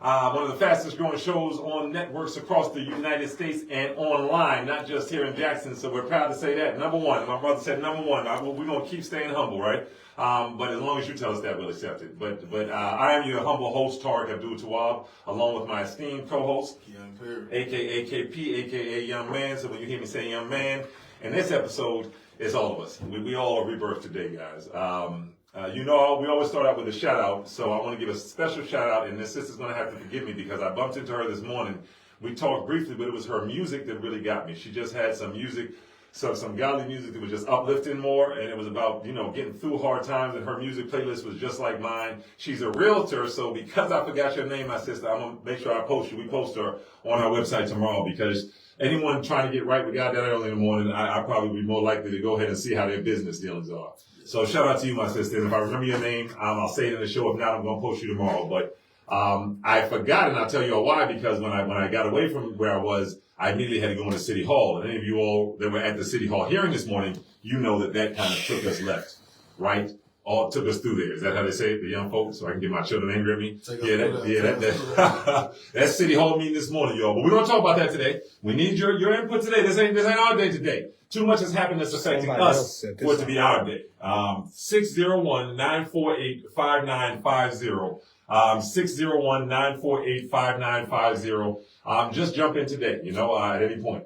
one of the fastest growing shows on networks across the United States and online, not just here in Jackson. So we're proud to say that. Number one, my brother said number one. We're going to keep staying humble, right? But as long as you tell us that, we'll accept it. But I am your humble host, Tariq Abdul-Tawwab, along with my esteemed co-host, aka KP, aka Young Man. So when you hear me say Young Man, in this episode, it's all of us. We all are rebirthed today, guys. We always start out with a shout out, so I want to give a special shout out, and this sister's going to have to forgive me because I bumped into her this morning. We talked briefly, but it was her music that really got me. She just had some music, some godly music that was just uplifting more, and it was about, getting through hard times, and her music playlist was just like mine. She's a realtor, so because I forgot your name, my sister, I'm going to make sure I post you. We post her on our website tomorrow because anyone trying to get right with God that early in the morning, I probably be more likely to go ahead and see how their business dealings are. So shout out to you, my sister. And if I remember your name, I'll say it in the show. If not, I'm going to post you tomorrow. But I forgot, and I'll tell you all why, because when I got away from where I was, I immediately had to go into City Hall. And any of you all that were at the City Hall hearing this morning, you know that kind of took us left, right? All took us through there. Is that how they say it, the young folks? So I can get my children angry at me? That's City Hall meeting this morning, y'all. But we're going to talk about that today. We need your input today. This ain't our day today. Too much has happened that's affecting us for it to be our day. 601-948-5950. 601-948-5950. Just jump in today, at any point.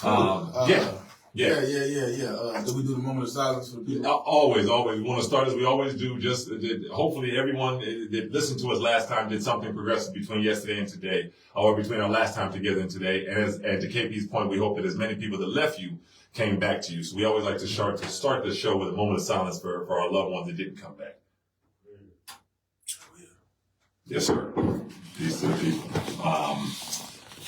Yeah. Do we do the moment of silence for the people? Always. We want to start as we always do. Just hopefully everyone that listened to us last time did something progressive between yesterday and today, or between our last time together and today. And to KP's point, we hope that as many people that left you came back to you. So we always like to start the show with a moment of silence for our loved ones that didn't come back. Yes, sir. Peace to the people.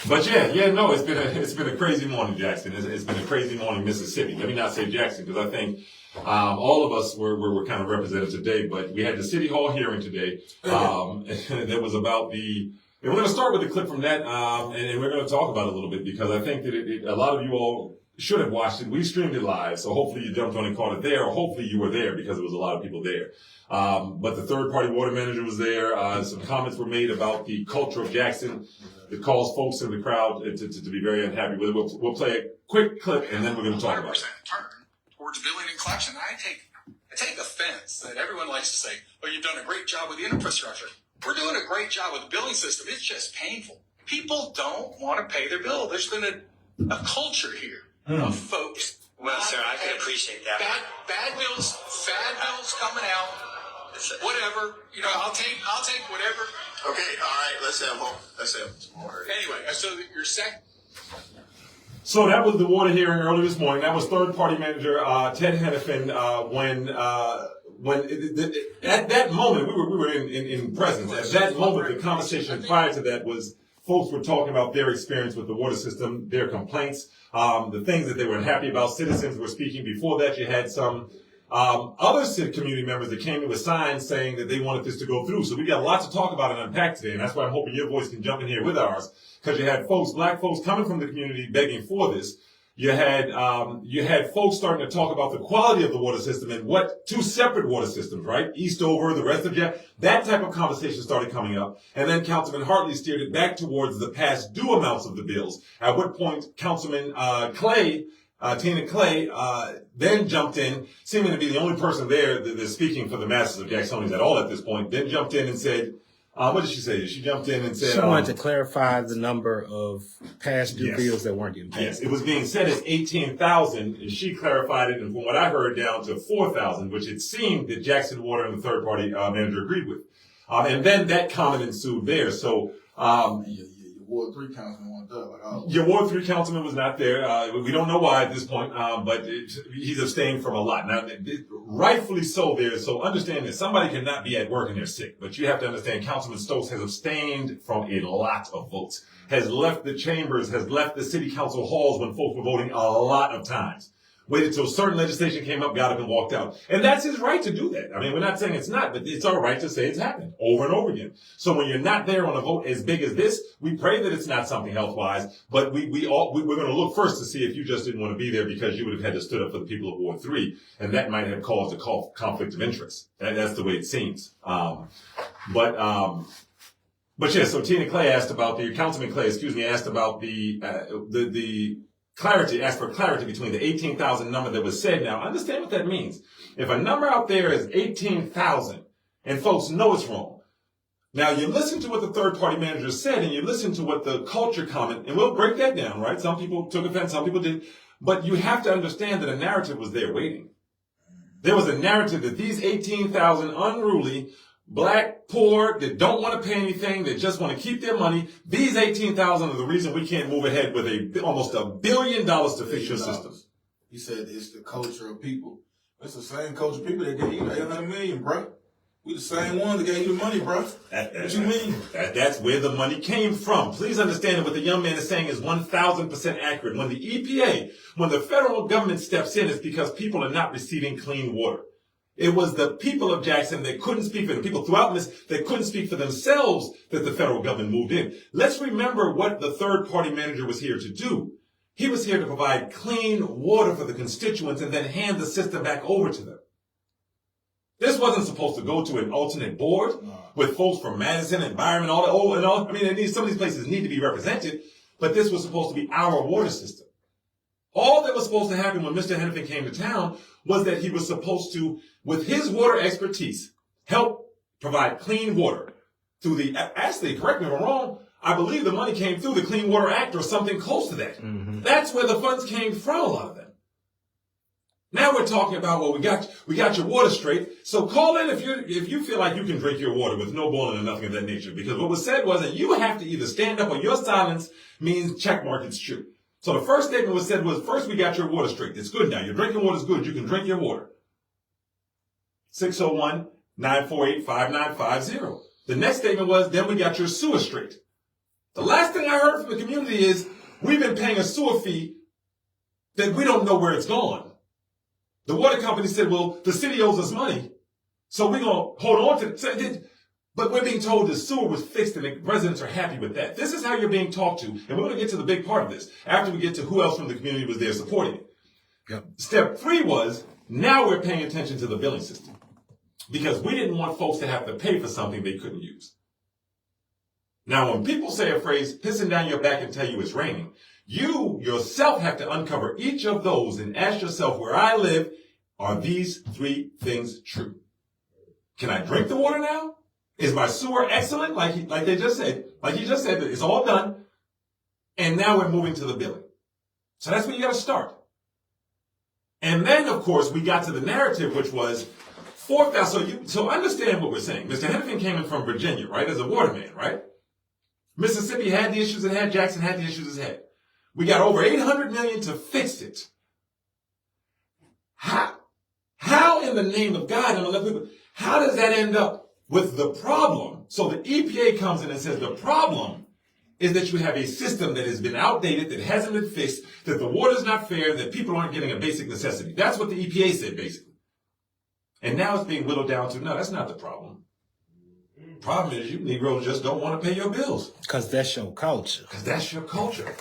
But it's been a crazy morning, Jackson. It's been a crazy morning, Mississippi. Let me not say Jackson, because I think all of us were kind of represented today. But we had the City Hall hearing today. That was about and we're going to start with a clip from that, and we're going to talk about it a little bit, because I think that a lot of you all should have watched it. We streamed it live, so hopefully you jumped on and caught it there, or hopefully you were there because there was a lot of people there. But the third-party water manager was there. Some comments were made about the culture of Jackson that caused folks in the crowd to be very unhappy with it. We'll play a quick clip, and then we're going to talk about it. Turn towards billing and collection. I take offense that everyone likes to say, "Oh, you've done a great job with the infrastructure." We're doing a great job with the billing system. It's just painful. People don't want to pay their bill. There's been a culture here of folks. Well, sir, I can appreciate that. Bad bills coming out. Whatever, I'll take whatever. Okay, all right, let's have more. Anyway, so your second. So that was the water hearing earlier this morning. That was third-party manager Ted Hennepin. At that moment, we were in presence. At that moment, the conversation prior to that was folks were talking about their experience with the water system, their complaints, the things that they were unhappy about. Citizens were speaking. Before that, you had some other community members that came in with signs saying that they wanted this to go through. So we got a lot to talk about and unpack today, and that's why I'm hoping your voice can jump in here with ours, because you had black folks coming from the community begging for this. You had folks starting to talk about the quality of the water system and two separate water systems, right? Eastover, the rest of that type of conversation started coming up. And then Councilman Hartley steered it back towards the past due amounts of the bills. At what point Councilman Tina Clay, then jumped in, seeming to be the only person there that's speaking for the masses of Jacksonians at all at this point, then jumped in and said, what did she say? She jumped in and said... She wanted to clarify the number of past due bills that weren't getting paid. Yes, it was being said as 18,000, and she clarified it, and from what I heard, down to 4,000, which it seemed that Jackson Water and the third-party manager agreed with. And then that comment ensued there. So... Ward 3 councilman wasn't there. Your Ward 3 councilman was not there. We don't know why at this point, but he's abstained from a lot. Now, rightfully so there. So understand that somebody cannot be at work and they're sick. But you have to understand Councilman Stokes has abstained from a lot of votes, has left the chambers, has left the city council halls when folks were voting a lot of times. Waited till certain legislation came up, got up and walked out. And that's his right to do that. I mean, we're not saying it's not, but it's our right to say it's happened over and over again. So when you're not there on a vote as big as this, we pray that it's not something health-wise, but we're going to look first to see if you just didn't want to be there because you would have had to stood up for the people of Ward 3, and that might have caused a conflict of interest. That's the way it seems. But But yeah, so Councilman Clay, asked about the clarity, asked for clarity between the 18,000 number that was said. Now, understand what that means. If a number out there is 18,000 and folks know it's wrong, now you listen to what the third party manager said and you listen to what the culture comment, and we'll break that down, right? Some people took offense, some people did, but you have to understand that a narrative was there waiting. There was a narrative that these 18,000 unruly, black, poor, that don't want to pay anything, that just want to keep their money, these 18,000 are the reason we can't move ahead with almost $1 billion to fix your system. He said it's the culture of people. It's the same culture of people that gave you 800 million, bro. We the same ones that gave you the money, bro. What you mean? That's where the money came from. Please understand that what the young man is saying is 1,000% accurate. When the EPA, when the federal government steps in, it's because people are not receiving clean water. It was the people of Jackson that couldn't speak for the people throughout this, that couldn't speak for themselves, that the federal government moved in. Let's remember what the third party manager was here to do. He was here to provide clean water for the constituents and then hand the system back over to them. This wasn't supposed to go to an alternate board with folks from Madison, Environment, some of these places need to be represented, but this was supposed to be our water system. All that was supposed to happen when Mr. Hennepin came to town was that he was supposed to, with his water expertise, help provide clean water through actually, correct me if I'm wrong, I believe the money came through the Clean Water Act or something close to that. Mm-hmm. That's where the funds came from, a lot of them. Now we're talking about, well, we got your water straight. So call in if you feel like you can drink your water with no boiling or nothing of that nature. Because what was said was that you have to either stand up or your silence means check mark, it's true. So the first statement was said was, first we got your water straight. It's good now. Your drinking water is good. You can drink your water. 601-948-5950. The next statement was, then we got your sewer straight. The last thing I heard from the community is, we've been paying a sewer fee that we don't know where it's gone. The water company said, well, the city owes us money, so we're going to hold on to it. But we're being told the sewer was fixed and the residents are happy with that. This is how you're being talked to. And we're going to get to the big part of this after we get to who else from the community was there supporting it. Yep. Step 3 was, now we're paying attention to the billing system because we didn't want folks to have to pay for something they couldn't use. Now, when people say a phrase, pissing down your back and tell you it's raining, you yourself have to uncover each of those and ask yourself, where I live, are these 3 things true? Can I drink the water now? Is my sewer excellent? Like he just said that it's all done. And now we're moving to the billing. So that's where you got to start. And then, of course, we got to the narrative, which was 4,000. So understand what we're saying. Mr. Hennepin came in from Virginia, right, as a waterman, right? Mississippi had the issues it had. Jackson had the issues it had. We got over $800 million to fix it. How in the name of God, how does that end up with the problem? So the EPA comes in and says the problem is that you have a system that has been outdated, that hasn't been fixed, that the water's not fair, that people aren't getting a basic necessity. That's what the EPA said, basically. And now it's being whittled down to, no, that's not the problem. Problem is you Negroes just don't want to pay your bills. Because that's your culture.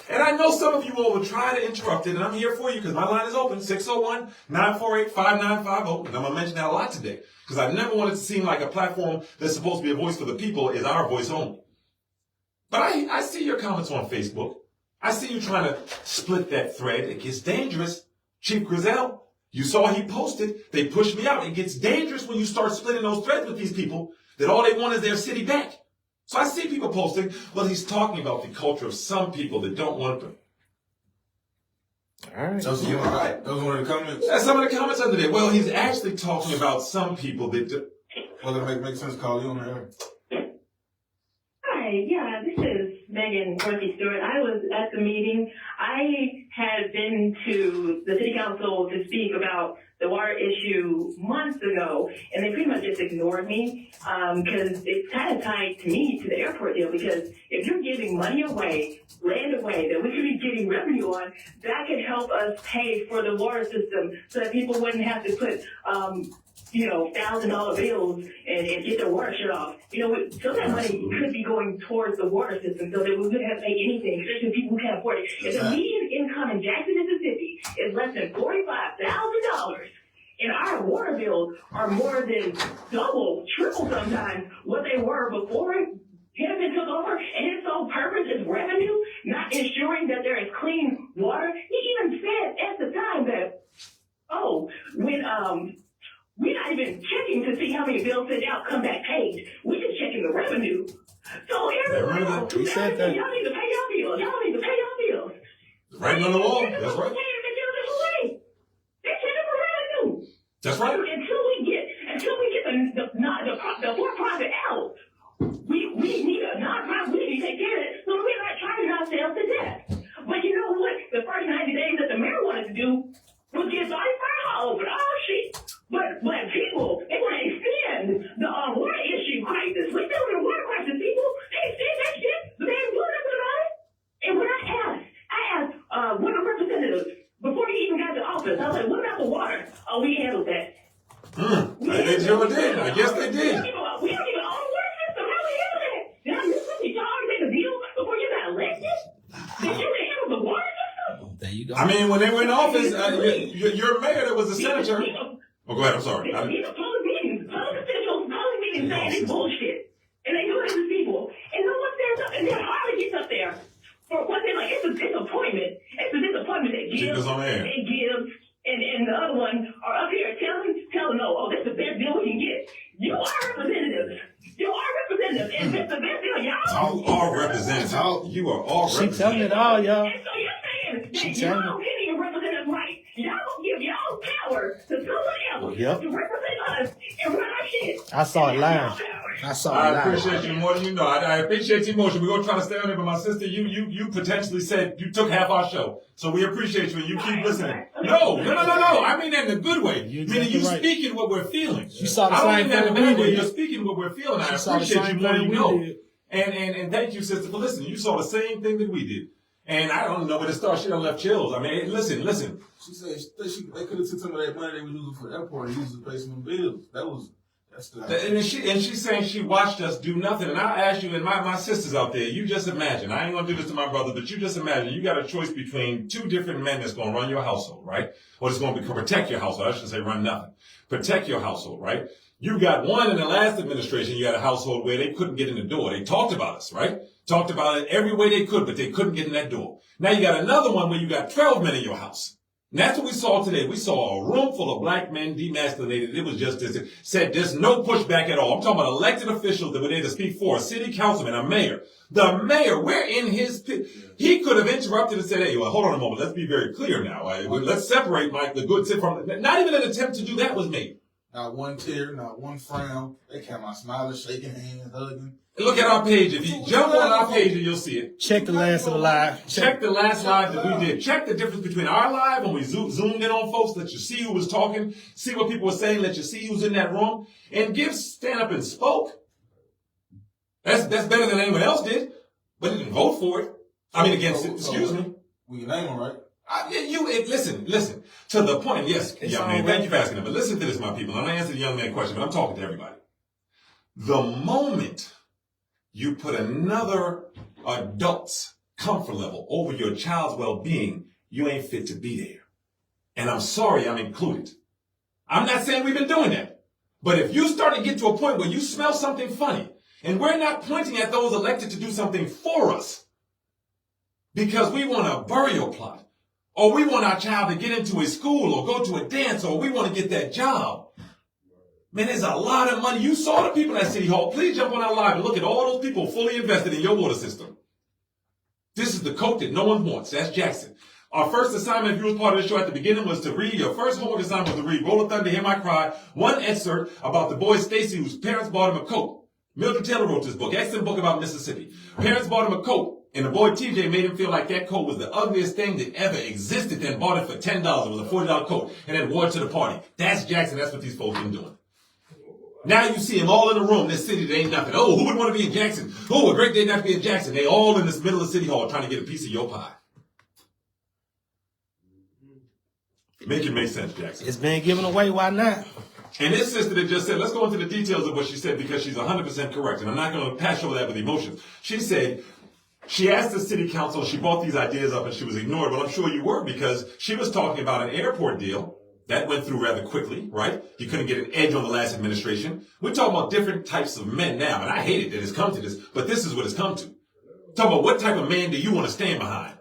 And I know some of you all will try to interrupt it, and I'm here for you because my line is open, 601-948-5950. And I'm going to mention that a lot today because I never wanted to seem like a platform that's supposed to be a voice for the people is our voice only. But I see your comments on Facebook. I see you trying to split that thread. It gets dangerous. Chief Grizel, you saw he posted. They pushed me out. It gets dangerous when you start splitting those threads with these people that all they want is their city back. So I see people posting, well, he's talking about the culture of some people that don't want to. All right. Those are one of the comments? Yeah, some of the comments under there. Well, he's actually talking about some people that do. Well, it makes sense to call you on there. Hi, yeah, this is Megan Worthy Stewart. I was at the meeting. I had been to the city council to speak about the water issue months ago, and they pretty much just ignored me because it's kind of tied to me to the airport deal, because if you're giving money away, land away, that we could be getting revenue on, that could help us pay for the water system so that people wouldn't have to put $1,000 bills and get their water shut off. Some of that money could be going towards the water system so that we wouldn't have to pay anything, especially people who can't afford it. If the median income in Jackson, Mississippi is less than $45,000, and our water bills are more than double, triple sometimes what they were before Hennepin took over, and his sole purpose is revenue, not ensuring that there is clean water. He even said at the time that, when we're not even checking to see how many bills sent out come back paid. We're just checking the revenue. So everyone else, He said that. y'all need to pay your bills. Y'all need to pay your bills. Right on the wall. That's right. They're checking for revenue. That's right. Until we get the for-profit out, we need a non-profit. We need to take care of it. So we're not charging ourselves to death. But you know what? The first 90 days that the mayor wanted to do was get body fire over all shit. But people, they want to extend the water issue crisis. We're still in a water crisis, people. They extend that shit, but they ain't doing nothing about it. And when I asked one of the representatives before he even got to office, I was like, what about the water? Oh, we handled that. They sure did. I guess they did. We don't even own the water system. How we handle that? Did I miss something? Y'all already made a deal before you got elected? Did you handle the water system? There you go. I mean, when they were in office, your mayor that was a senator. Oh, go ahead. I'm sorry. These are public meetings. Public officials, public meetings saying it's bullshit. And they do it to people. And no one stands up, and then hardly gets up there for one thing. Like, it's a disappointment. It's a disappointment that Keep gives us on air. and gives. And the other one are up here telling, no, oh, that's the best deal we can get. You are representatives. You are representatives. And that's the best deal. Y'all You are representatives. You are all She telling it all, y'all. And so you're saying She that telling y'all can't even represent us right. Y'all don't give y'all power to someone else Yep. to represent us and run our shit. I saw it live. I saw it I live. appreciate you more than you know. I appreciate your emotion. We're gonna try to stay on it, but my sister, you potentially said you took half our show, so we appreciate you and you keep listening. No. I mean that in a good way. You're Meaning you exactly right. speaking what we're feeling. You saw the I don't same mean that in a thing bad we way. did. You're speaking what we're feeling. I She saw the appreciate same you more than thing you we know. did. And thank you, sister, for listening. You saw the same thing that we did. And I don't know where to start. She done left chills. I mean, listen. She said they could have took some of that money they were using for the airport and used it to pay some bills. That's the. And she's saying she watched us do nothing. And I ask you, and my sisters out there, you just imagine. I ain't gonna do this to my brother, but you just imagine. You got a choice between two different men that's gonna run your household, right? Or it's gonna protect your household. I shouldn't say run nothing. Protect your household, right? You got one in the last administration. You had a household where they couldn't get in the door. They talked about us, right? Talked about it every way they could, but they couldn't get in that door. Now you got another one where you got 12 men in your house. And that's what we saw today. We saw a room full of black men demasculinated. It was just this. Said there's no pushback at all. I'm talking about elected officials that were there to speak for a city councilman, a mayor. The mayor, we're in his pit. He could have interrupted and said, hey, well, hold on a moment. Let's be very clear now. Let's separate the good tip from not even an attempt to do that was made. Not one tear, not one frown. They came out smiling, shaking hands, hugging. Look at our page. If you jump on our page, and you'll see it. Check the last of the live. Check the last live that we did. Check the difference between our live when we zoomed in on folks. Let you see who was talking. See what people were saying. Let you see who's in that room. And stand up and spoke. That's better than anyone else did. But he didn't vote for it. I mean, against it. Excuse me. We can name them, right? Listen. To the point, yes, It's young all man. right. Thank you for asking that. But listen to this, my people. I'm going to answer the young man question, but I'm talking to everybody. The moment you put another adult's comfort level over your child's well-being, you ain't fit to be there. And I'm sorry I'm included. I'm not saying we've been doing that. But if you start to get to a point where you smell something funny, and we're not pointing at those elected to do something for us because we want a burial plot, or we want our child to get into a school or go to a dance, or we want to get that job. Man, there's a lot of money. You saw the people at City Hall. Please jump on our live and look at all those people fully invested in your water system. This is the coat that no one wants. That's Jackson. Our first assignment, if you was part of the show at the beginning, was to read. Your first homework assignment was to read Roll of Thunder, Hear My Cry. One excerpt about the boy Stacy, whose parents bought him a coat. Mildred Taylor wrote this book. Excellent book about Mississippi. Parents bought him a coat. And the boy TJ made him feel like that coat was the ugliest thing that ever existed, then bought it for $10. It was a $40 coat, and then wore it to the party. That's Jackson. That's what these folks been doing. Now you see them all in the room. This city, they ain't nothing. Oh, who would want to be in Jackson? Oh, a great day not to be in Jackson. They all in this middle of City Hall trying to get a piece of your pie. Make it make sense, Jackson. It's been given away. Why not? And this sister that just said, let's go into the details of what she said because she's 100% correct. And I'm not going to pass over that with emotions. She said, she asked the city council, she brought these ideas up and she was ignored. Well, I'm sure you were because she was talking about an airport deal That went through rather quickly, right? You couldn't get an edge on the last administration. We're talking about different types of men now, and I hate it that it's come to this, but this is what it's come to. Talking about what type of man do you want to stand behind?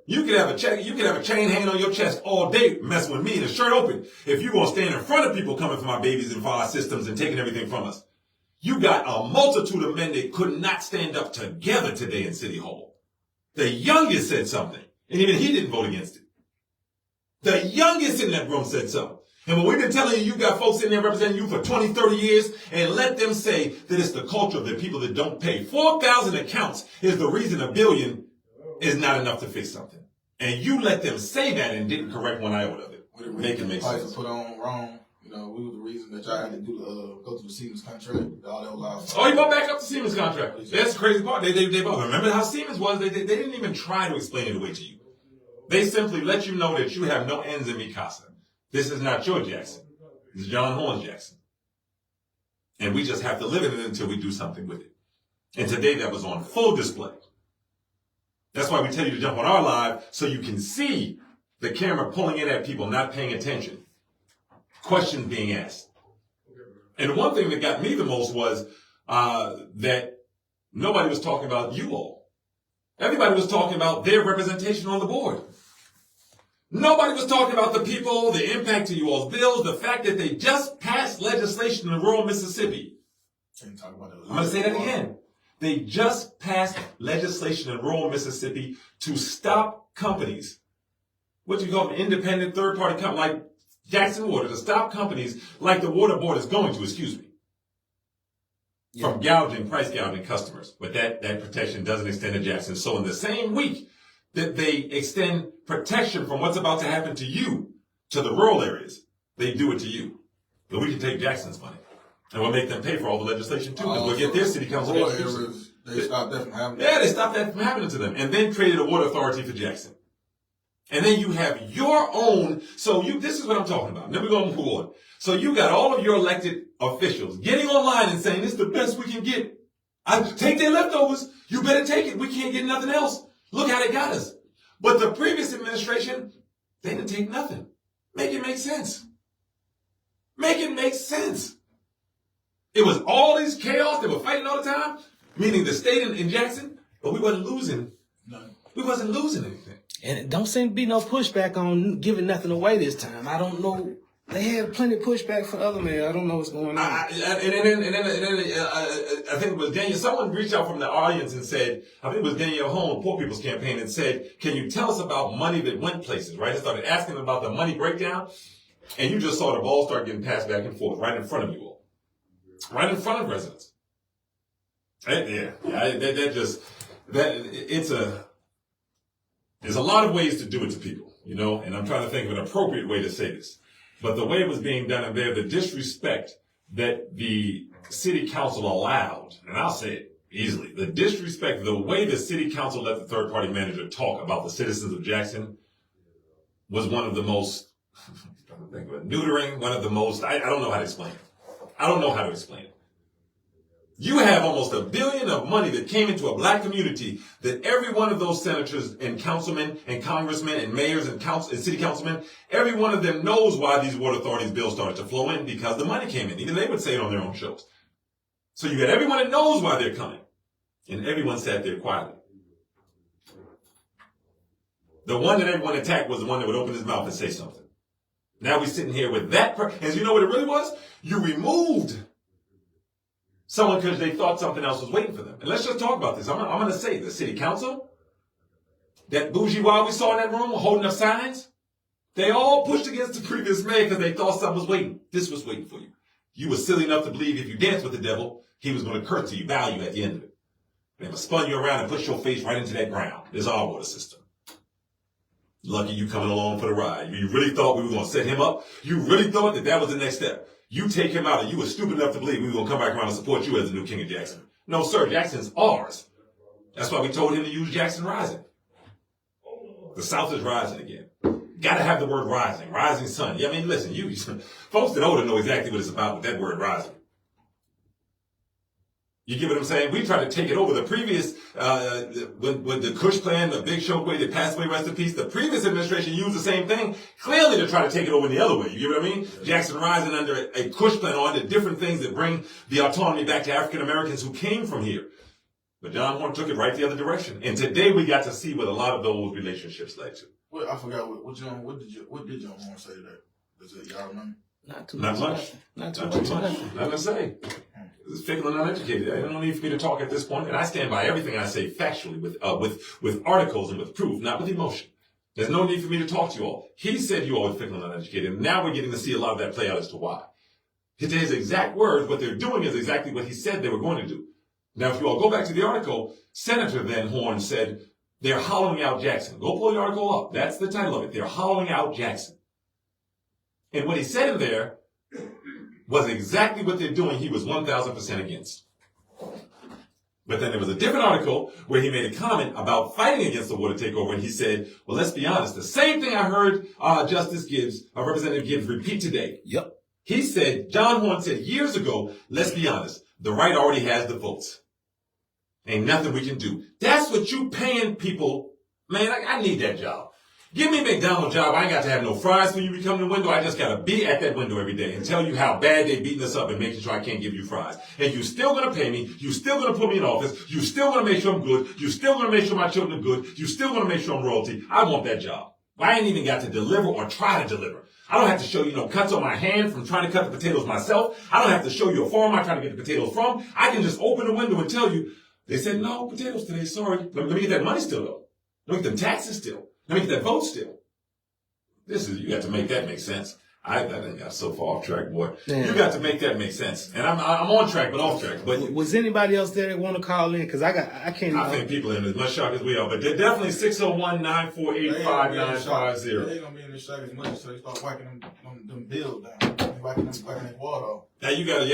You could have a chain hanging on your chest all day messing with me and a shirt open if you're going to stand in front of people coming for my babies and for our systems and taking everything from us. You got a multitude of men that could not stand up together today in City Hall. The youngest said something, and even he didn't vote against it. The youngest in that room said something. And when we've been telling you, you got folks in there representing you for 20, 30 years, and let them say that it's the culture of the people that don't pay. 4,000 accounts is the reason $1 billion is not enough to fix something. And you let them say that and didn't correct one iota of it. Make it make sense. Put on wrong. You know, we were the reason that y'all had to do go through the Siemens contract. All that was Oh, you brought back up the Siemens contract. That's the crazy part. They both remember how Siemens was. They didn't even try to explain it away to you. They simply let you know that you have no ends in mi casa. This is not your Jackson. This is John Horn's Jackson. And we just have to live in it until we do something with it. And today that was on full display. That's why we tell you to jump on our live so you can see the camera pulling in at people not paying attention. Questions being asked. And one thing that got me the most was that nobody was talking about you all. Everybody was talking about their representation on the board. Nobody was talking about the people, the impact to you all's bills, the fact that they just passed legislation in rural Mississippi. I'm going to say that again. They just passed legislation in rural Mississippi to stop companies, what you call them, independent third-party companies like Jackson Water, to stop companies like the Water Board is going to, from price gouging customers. But that protection doesn't extend to Jackson. So in the same week that they extend protection from what's about to happen to you, to the rural areas, they do it to you. But we can take Jackson's money. And we'll make them pay for all the legislation too, because we'll get their city council. They stopped that from happening. Yeah, they stopped that from happening to them. And then created a water authority for Jackson. And then you have your own, this is what I'm talking about. Then we're going to move on. So you got all of your elected officials getting online and saying, this is the best we can get. I take their leftovers. You better take it. We can't get nothing else. Look how they got us. But the previous administration, they didn't take nothing. Make it make sense. Make it make sense. It was all this chaos. They were fighting all the time, meaning the state in Jackson, but we wasn't losing. None. We wasn't losing anything. And it don't seem to be no pushback on giving nothing away this time. I don't know. They had plenty of pushback for other men. I don't know what's going on. I think it was Daniel. Someone reached out from the audience and said, I think it was Danielle Holmes, Poor People's Campaign, and said, can you tell us about money that went places, right? I started asking about the money breakdown, and you just saw the ball start getting passed back and forth right in front of you all. Right in front of residents. There's a lot of ways to do it to people, and I'm trying to think of an appropriate way to say this. But the way it was being done, and the disrespect that the city council allowed, and I'll say it easily, the disrespect, the way the city council let the third party manager talk about the citizens of Jackson was one of the most, I'm trying to think of it, neutering, one of the most, I don't know how to explain it. I don't know how to explain it. You have almost $1 billion of money that came into a black community that every one of those senators and councilmen and congressmen and mayors and city councilmen, every one of them knows why these water authorities bills started to flow in, because the money came in. Even they would say it on their own shows. So you got everyone that knows why they're coming. And everyone sat there quietly. The one that everyone attacked was the one that would open his mouth and say something. Now we're sitting here with that and you know what it really was? You removed someone because they thought something else was waiting for them. And let's just talk about this. I'm going to say the city council, that bourgeois we saw in that room holding up signs, they all pushed against the previous mayor because they thought something was waiting. This was waiting for you. You were silly enough to believe if you danced with the devil, he was going to curse to you, bow you at the end of it. They would spun you around and push your face right into that ground. There's our water system. Lucky you coming along for the ride. You really thought we were going to set him up? You really thought that was the next step? You take him out and you were stupid enough to believe we were going to come back around and support you as the new king of Jackson. No, sir, Jackson's ours. That's why we told him to use Jackson Rising. The South is rising again. Gotta have the word rising. Rising sun. Yeah, I mean, listen, folks that older know exactly what it's about with that word rising. You get what I'm saying? We tried to take it over. The previous, when the Kush plan, the Big Showquay, they passed away, rest in peace. The previous administration used the same thing, clearly to try to take it over in the other way. You get what I mean? Jackson Rising under a Kush plan on the different things that bring the autonomy back to African Americans who came from here. But John Horn took it right the other direction. And today we got to see what a lot of those relationships led to. Well, I forgot what did John Horn say to that? Does it, y'all remember? Not too Not much. much. Not too Not much. too much. Nothing to say. It's fickle and uneducated. There's no need for me to talk at this point. And I stand by everything I say factually with articles and with proof, not with emotion. There's no need for me to talk to you all. He said you all were fickle and uneducated. And now we're getting to see a lot of that play out as to why. His exact words, what they're doing is exactly what he said they were going to do. Now, if you all go back to the article, Senator Van Horn said, they're hollowing out Jackson. Go pull the article up. That's the title of it. They're hollowing out Jackson. And what he said in there was exactly what they're doing. He was 1,000% against. But then there was a different article where he made a comment about fighting against the water takeover. And he said, well, let's be honest. The same thing I heard Representative Gibbs repeat today. Yep. He said, John Horn said years ago, let's be honest, the right already has the votes. Ain't nothing we can do. That's what you paying people. Man, I need that job. Give me a McDonald's job. I ain't got to have no fries when you come to the window. I just got to be at that window every day and tell you how bad they beating us up and making sure I can't give you fries. And you still going to pay me. You still going to put me in office. You still going to make sure I'm good. You still going to make sure my children are good. You still going to make sure I'm royalty. I want that job. I ain't even got to deliver or try to deliver. I don't have to show you no cuts on my hand from trying to cut the potatoes myself. I don't have to show you a farm I'm trying to get the potatoes from. I can just open the window and tell you, they said, no potatoes today, sorry. Let me get that money still, though. Let me get them taxes still. Let me get that vote still. You got to make that make sense. I done got so far off track, boy. Damn. You got to make that make sense. And I'm on track, but off track. But was anybody else there that want to call in? Because I can't. I think people are in as much shock as we are. But they're definitely 601-948-5950. They ain't gonna be in the shock as much until they start whacking them bills down. Whacking that water off. Now you gotta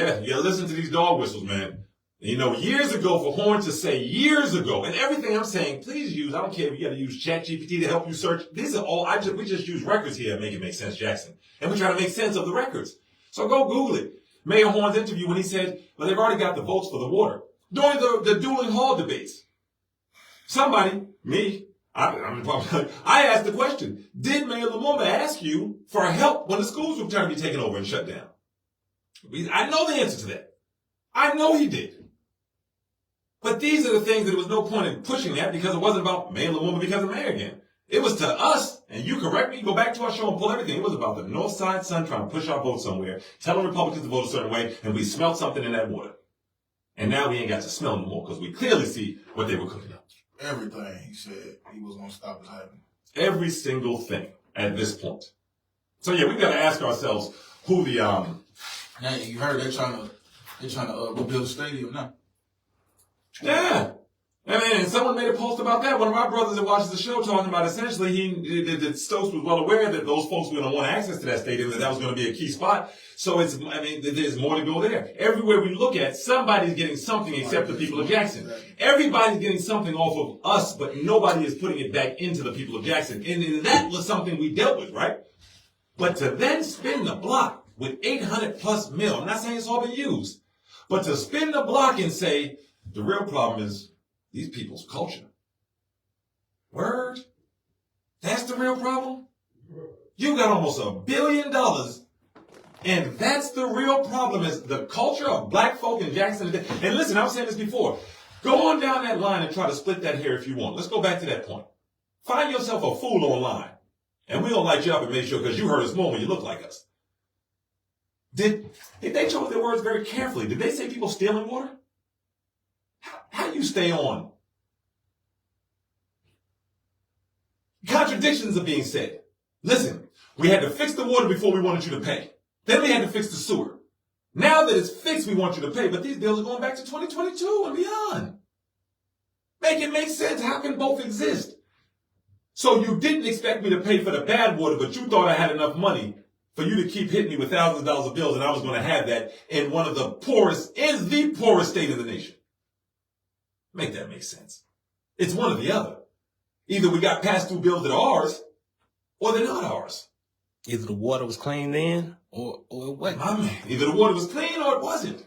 listen to these dog whistles, man. You know, years ago, for Horn to say years ago, and everything I'm saying, please use, I don't care if you gotta use ChatGPT to help you search. These are all, we just use records here and make it make sense, Jackson. And we try to make sense of the records. So go Google it. Mayor Horn's interview when he said, well, they've already got the votes for the water. During the dueling hall debates. Somebody, me, I asked the question, did Mayor Lumumba ask you for help when the schools were trying to be taken over and shut down? I know the answer to that. I know he did. But these are the things that there was no point in pushing that because it wasn't about Mayor Lumumba becoming mayor again. It was to us, and you correct me, go back to our show and pull everything. It was about the North Side Sun trying to push our vote somewhere, telling Republicans to vote a certain way, and we smelled something in that water. And now we ain't got to smell no more because we clearly see what they were cooking up. Everything he said he was going to stop is happening. Every single thing at this point. So yeah, we've got to ask ourselves who the Now you heard they're trying to rebuild a stadium now. Yeah. I mean, and someone made a post about that. One of our brothers that watches the show talking about essentially that Stokes was well aware that those folks were going to want access to that stadium, that was going to be a key spot. So there's more to go there. Everywhere we look at, somebody's getting something except the people of Jackson. Everybody's getting something off of us, but nobody is putting it back into the people of Jackson. And that was something we dealt with, right? But to then spin the block with 800 plus mil, I'm not saying it's all been used, but to spin the block and say, the real problem is these people's culture. Word? That's the real problem? You got almost $1 billion, and that's the real problem is the culture of black folk in Jackson. And listen, I was saying this before. Go on down that line and try to split that hair if you want. Let's go back to that point. Find yourself a fool online, and we'll light you up and make sure, because you heard us more when you look like us. If they chose their words very carefully, did they say people stealing water? How do you stay on? Contradictions are being said. Listen, we had to fix the water before we wanted you to pay. Then we had to fix the sewer. Now that it's fixed, we want you to pay, but these bills are going back to 2022 and beyond. Make it make sense. How can both exist? So you didn't expect me to pay for the bad water, but you thought I had enough money for you to keep hitting me with thousands of dollars of bills, and I was going to have that in one of the poorest state in the nation. Make that make sense. It's one or the other. Either we got pass-through bills that are ours, or they're not ours. Either the water was clean then, or it wasn't. My man, either the water was clean or it wasn't.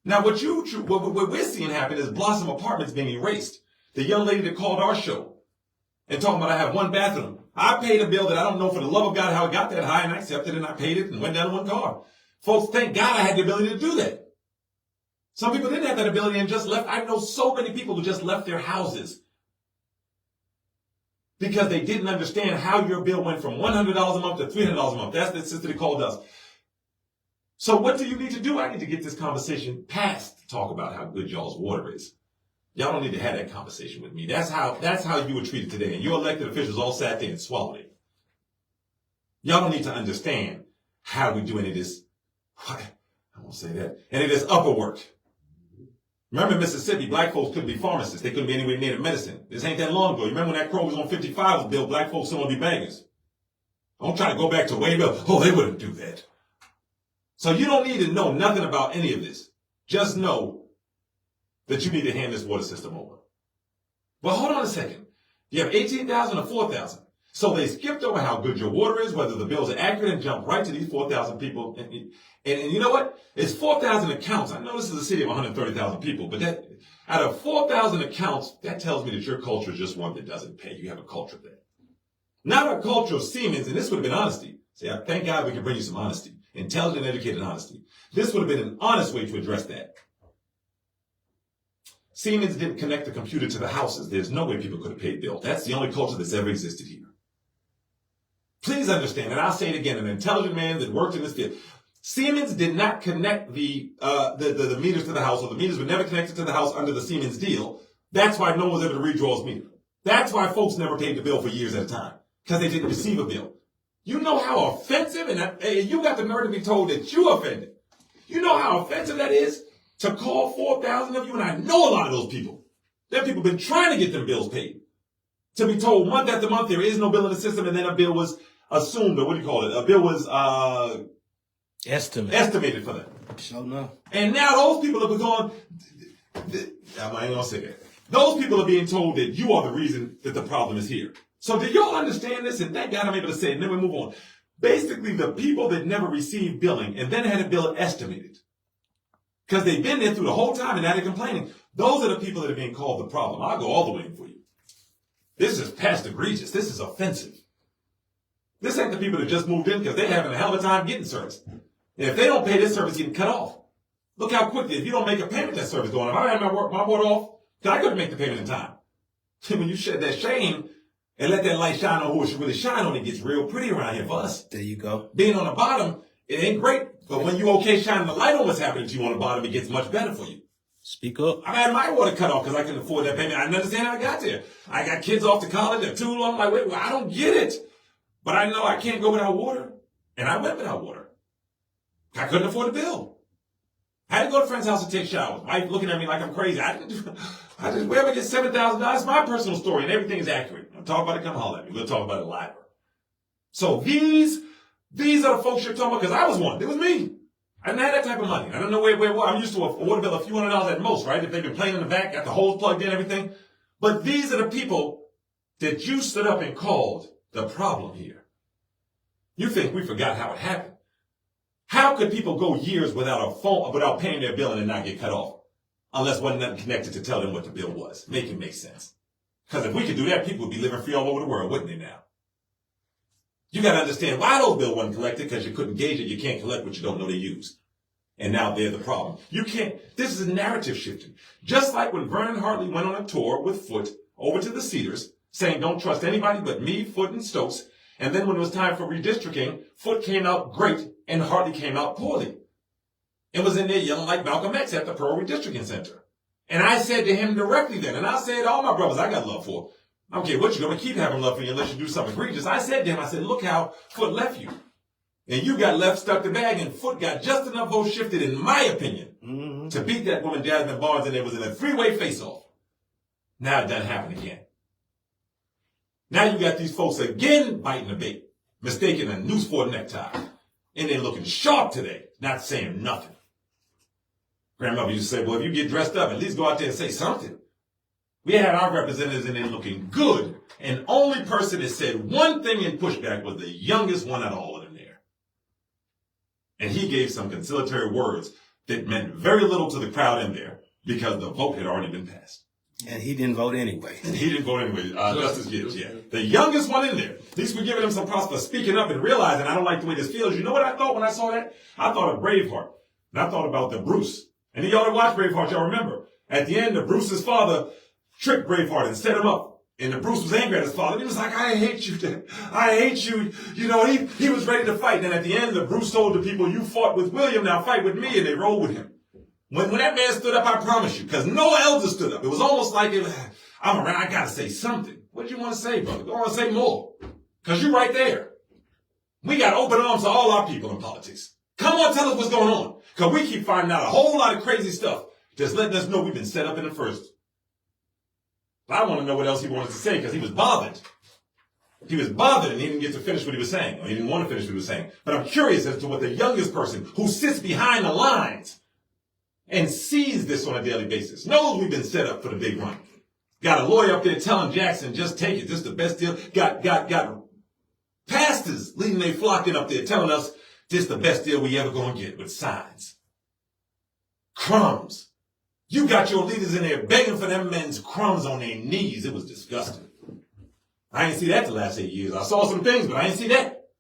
Now, what we're seeing happen is Blossom Apartments being erased. The young lady that called our show and talking about I have one bathroom. I paid a bill that I don't know for the love of God how it got that high, and I accepted it and I paid it and went down to one car. Folks, thank God I had the ability to do that. Some people didn't have that ability and just left. I know so many people who just left their houses because they didn't understand how your bill went from $100 a month to $300 a month. That's the sister that called us. So what do you need to do? I need to get this conversation past to talk about how good y'all's water is. Y'all don't need to have that conversation with me. That's how you were treated today. And your elected officials all sat there and swallowed it. Y'all don't need to understand how we do any of this. I won't say that. Any of this upper work. Remember in Mississippi, black folks couldn't be pharmacists. They couldn't be anywhere near the medicine. This ain't that long ago. You remember when that Kroger's on 55 was built, black folks still want to be bankers. Don't try to go back to way back. Oh, they wouldn't do that. So you don't need to know nothing about any of this. Just know that you need to hand this water system over. Well, hold on a second. You have 18,000 or 4,000. So they skipped over how good your water is, whether the bills are accurate, and jumped right to these 4,000 people. And you know what? It's 4,000 accounts. I know this is a city of 130,000 people, but that out of 4,000 accounts, that tells me that your culture is just one that doesn't pay. You have a culture there. Not a culture of Siemens, and this would have been honesty. See, thank God we can bring you some honesty. Intelligent, educated honesty. This would have been an honest way to address that. Siemens didn't connect the computer to the houses. There's no way people could have paid bills. That's the only culture that's ever existed here. Please understand, and I'll say it again, an intelligent man that worked in this field. Siemens did not connect the meters to the house, or the meters were never connected to the house under the Siemens deal. That's why no one was able to redraw his meter. That's why folks never paid the bill for years at a time, because they didn't receive a bill. You know how offensive, and you got the nerve to be told that you offended. You know how offensive that is to call 4,000 of you, and I know a lot of those people. Them people been trying to get them bills paid. To be told month after month there is no bill in the system, and then a bill was assumed, or what do you call it? A bill was estimated for them. Sure no. And now those people are going, I ain't gonna say that. Those people are being told that you are the reason that the problem is here. So do y'all understand this? And thank God I'm able to say it, and then we move on. Basically, the people that never received billing and then had a bill estimated, because they've been there through the whole time and now they're complaining, those are the people that are being called the problem. I'll go all the way in for you. This is past egregious. This is offensive. This ain't the people that just moved in because they're having a hell of a time getting service. And if they don't pay, this service getting cut off. Look how quickly, if you don't make a payment, that service going off. I had my water off because I couldn't make the payment in time. When you shed that shame and let that light shine on who it should really shine on, it gets real pretty around here for us. There you go. Being on the bottom, it ain't great. But when you okay shining the light on what's happening to you on the bottom, it gets much better for you. Speak up. I had my water cut off because I couldn't afford that payment. I didn't understand how I got there. I got kids off to college at 2. I'm like, wait, well, I don't get it. But I know I can't go without water. And I went without water. I couldn't afford the bill. I had to go to a friend's house to take showers. Wife looking at me like I'm crazy. Wherever get $7,000, it's my personal story, and everything is accurate. I'll talk about it, come holler at me. We'll talk about it live. So these are the folks you're talking about, because I was one. It was me. I didn't have that type of money. I don't know where I'm used to a water bill of a few $100s at most, right? If they've been playing in the back, got the hose plugged in and everything. But these are the people that you stood up and called the problem here. You think we forgot how it happened. How could people go years without paying their bill and then not get cut off? Unless wasn't nothing connected to tell them what the bill was. Make it make sense. Because if we could do that, people would be living free all over the world, wouldn't they now? You got to understand why those bills weren't collected, because you couldn't gauge it. You can't collect what you don't know they use. And now they're the problem. You can't. This is a narrative shifting. Just like when Vernon Hartley went on a tour with Foote over to the Cedars, saying don't trust anybody but me, Foote, and Stokes. And then when it was time for redistricting, Foote came out great and Hartley came out poorly. And was in there yelling like Malcolm X at the Pearl Redistricting Center. And I said to him directly then, and I said to all my brothers I got love for, I don't care what you're going to keep having love for you unless you do something egregious. I said to him, I said, look how Foote left you. And you got left stuck the bag, and Foote got just enough votes shifted, in my opinion, to beat that woman Jasmine Barnes, and it was in a 3-way face-off. Now it doesn't happen again. Now you got these folks again biting the bait, mistaking a noose for a necktie. And they're looking sharp today, not saying nothing. Grandmother used to say, well, if you get dressed up, at least go out there and say something. We had our representatives in there looking good, and only person that said one thing in pushback was the youngest one out of all of them there. And he gave some conciliatory words, that meant very little to the crowd in there because the vote had already been passed. And he didn't vote anyway. And he didn't vote anyway. Justice Gibbs, yeah. The youngest one in there. At least we're giving him some props for speaking up and realizing I don't like the way this feels. You know what I thought when I saw that? I thought of Braveheart. And I thought about the Bruce. And y'all that watch Braveheart, y'all remember. At the end, the Bruce's father tricked Braveheart and set him up. And the Bruce was angry at his father. He was like, I hate you, Dad. I hate you. You know, he was ready to fight. And at the end, the Bruce told the people, you fought with William, now fight with me. And they rolled with him. When that man stood up, I promise you, because no elder stood up. It was almost like, I'm around, I got to say something. What do you want to say, brother? Go on and say more. Because you're right there. We got open arms to all our people in politics. Come on, tell us what's going on. Because we keep finding out a whole lot of crazy stuff. Just letting us know we've been set up in the first. I want to know what else he wanted to say because he was bothered. He was bothered and he didn't get to finish what he was saying. Or he didn't want to finish what he was saying. But I'm curious as to what the youngest person who sits behind the lines and sees this on a daily basis knows we've been set up for the big run. Got a lawyer up there telling Jackson, just take it. This is the best deal. Got pastors leading their flocking up there telling us this is the best deal we ever going to get with signs. Crumbs. You got your leaders in there begging for them men's crumbs on their knees. It was disgusting. I ain't see that the last 8 years. I saw some things, but I ain't see that.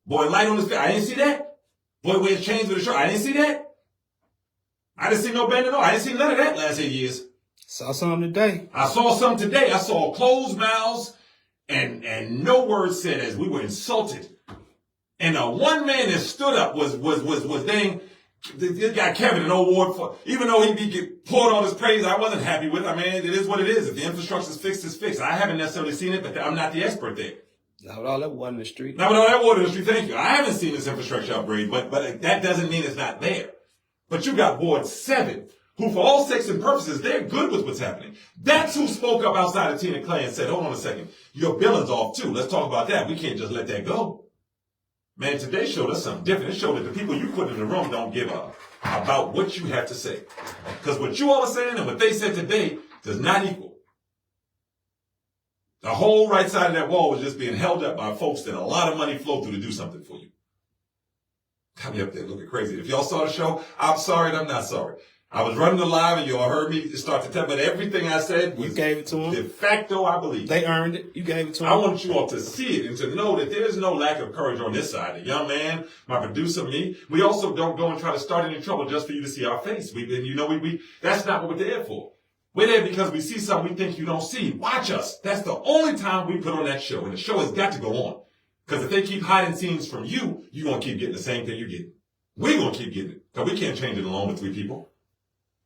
Boy, light on his face. I didn't see that. Boy, wears chains with a shirt. I didn't see that. I didn't see no band at all. I didn't see none of that last 8 years. Saw something today. I saw something today. I saw closed mouths and no words said as we were insulted. And the one man that stood up was dang. This guy Kevin an award for, even though he get poured all this praise, I wasn't happy with. I mean, it is what it is. If the infrastructure's fixed, it's fixed. I haven't necessarily seen it, but I'm not the expert there. Not with all that water in the street. Not with all that water in the street, thank you. I haven't seen this infrastructure upgrade, but that doesn't mean it's not there. But you got Ward 7, who for all sakes and purposes, they're good with what's happening. That's who spoke up outside of Tina Clay and said, hold on a second, your billing's off too. Let's talk about that. We can't just let that go. Man, today showed us something different. It showed that the people you put in the room don't give up about what you have to say. Because what you all are saying and what they said today does not equal. The whole right side of that wall was just being held up by folks that a lot of money flowed through to do something for you. Got me up there looking crazy. If y'all saw the show, I'm sorry and I'm not sorry. I was running the live and y'all heard me start to tell, but everything I said was you gave it to them. De facto, I believe. They earned it. You gave it to them. I want you all to see it and to know that there's no lack of courage on this side. The young man, my producer, me, we also don't go and try to start any trouble just for you to see our face. That's not what we're there for. We're there because we see something we think you don't see. Watch us. That's the only time we put on that show. And the show has got to go on. Because if they keep hiding scenes from you, you're going to keep getting the same thing you're getting. We're going to keep getting it. Because we can't change it alone with 3 people.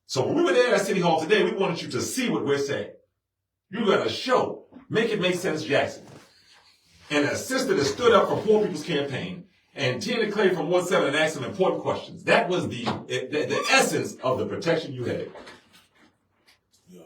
So when we were there at City Hall today, we wanted you to see what we're saying. You got a show. Make it make sense, Jackson. And a sister that stood up for Poor People's Campaign and Tina Clay from Ward 7 and asked some important questions. That was the essence of the protection you had. Yeah.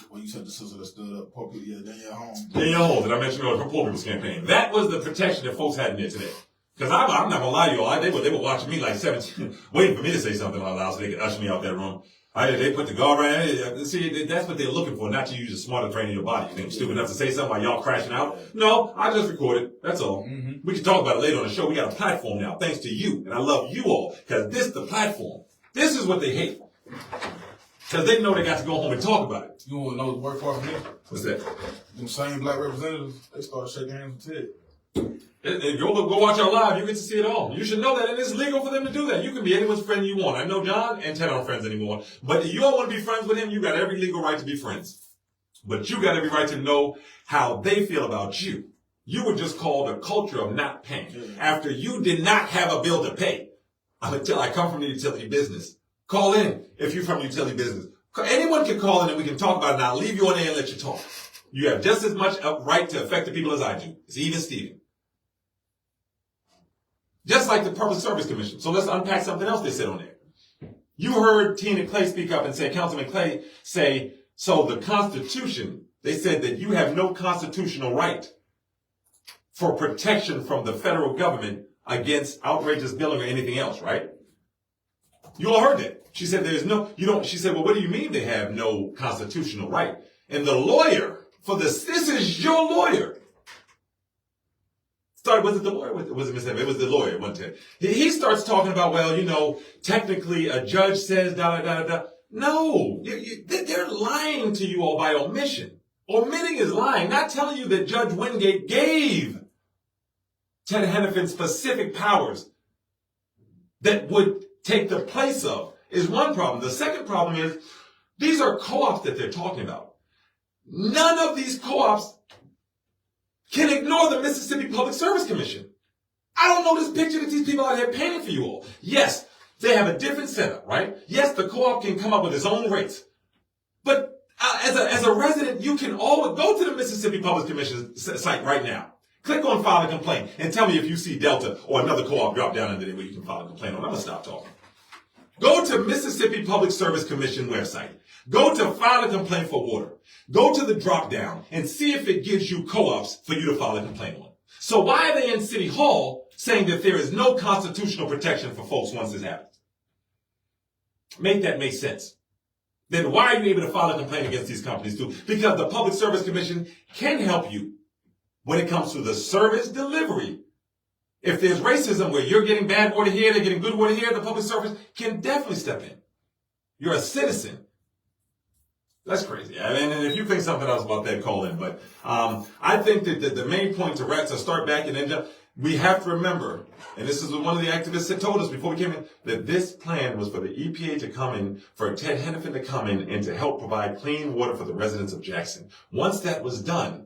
Well, you said the sister that stood up, Poor People, yeah, Danielle Holmes. Danielle Holmes, that I mentioned earlier, from Poor People's Campaign. That was the protection that folks had in there today. Because I'm not going to lie to you all, they were watching me like 17, waiting for me to say something out loud so they could usher me out that room. They put the guard right. See, that's what they're looking for, not to use a smarter brain in your body. You think I'm stupid enough to say something while y'all crashing out? No, I just recorded. That's all. Mm-hmm. We can talk about it later on the show. We got a platform now, thanks to you. And I love you all, because this is the platform. This is what they hate. Because they know they got to go home and talk about it. You want to know the worst part of me? What's that? Them same black representatives, they started shaking hands with Ted. If you go watch our live, you get to see it all. You should know that, and it's legal for them to do that. You can be anyone's friend you want. I know John and Ted aren't friends anymore, but if you don't want to be friends with him, you got every legal right to be friends. But you got every right to know how they feel about you. You were just called a culture of not paying after you did not have a bill to pay. I come from the utility business. Call in if you're from the utility business. Anyone can call in and we can talk about it, and I'll leave you on there and let you talk. You have just as much right to affect the people as I do. It's even Steven. Just like the Public Service Commission. So let's unpack something else they said on there. You heard Tina Clay speak up and say, Councilman Clay say, so the Constitution, they said that you have no constitutional right for protection from the federal government against outrageous billing or anything else, right? You all heard that. She said she said, well, what do you mean they have no constitutional right? And the lawyer this is your lawyer. Was it the lawyer? Was it Mr. It was the lawyer one time. He starts talking about, well, you know, technically a judge says da da da da. No, they're lying to you all by omission. Omitting is lying, not telling you that Judge Wingate gave Ted Hennepin specific powers that would take the place of is one problem. The second problem is these are co-ops that they're talking about. None of these co-ops can ignore the Mississippi Public Service Commission. I don't know this picture that these people out here painting for you all. Yes, they have a different setup, right? Yes, the co-op can come up with its own rates. But as a resident, you can always go to the Mississippi Public Commission site right now. Click on file a complaint and tell me if you see Delta or another co-op drop down under there where you can file a complaint on. I'm going to stop talking. Go to Mississippi Public Service Commission website. Go to file a complaint for water. Go to the drop down and see if it gives you co-ops for you to file a complaint on. So why are they in City Hall saying that there is no constitutional protection for folks once this happens? Make that make sense. Then why are you able to file a complaint against these companies too? Because the Public Service Commission can help you when it comes to the service delivery. If there's racism where you're getting bad water here, they're getting good water here, the public service can definitely step in. You're a citizen. That's crazy. I mean, and if you think something else about that, call in. But I think that the main point to start back and end up, we have to remember, and this is what one of the activists that told us before we came in, that this plan was for the EPA to come in, for Ted Hennepin to come in and to help provide clean water for the residents of Jackson. Once that was done,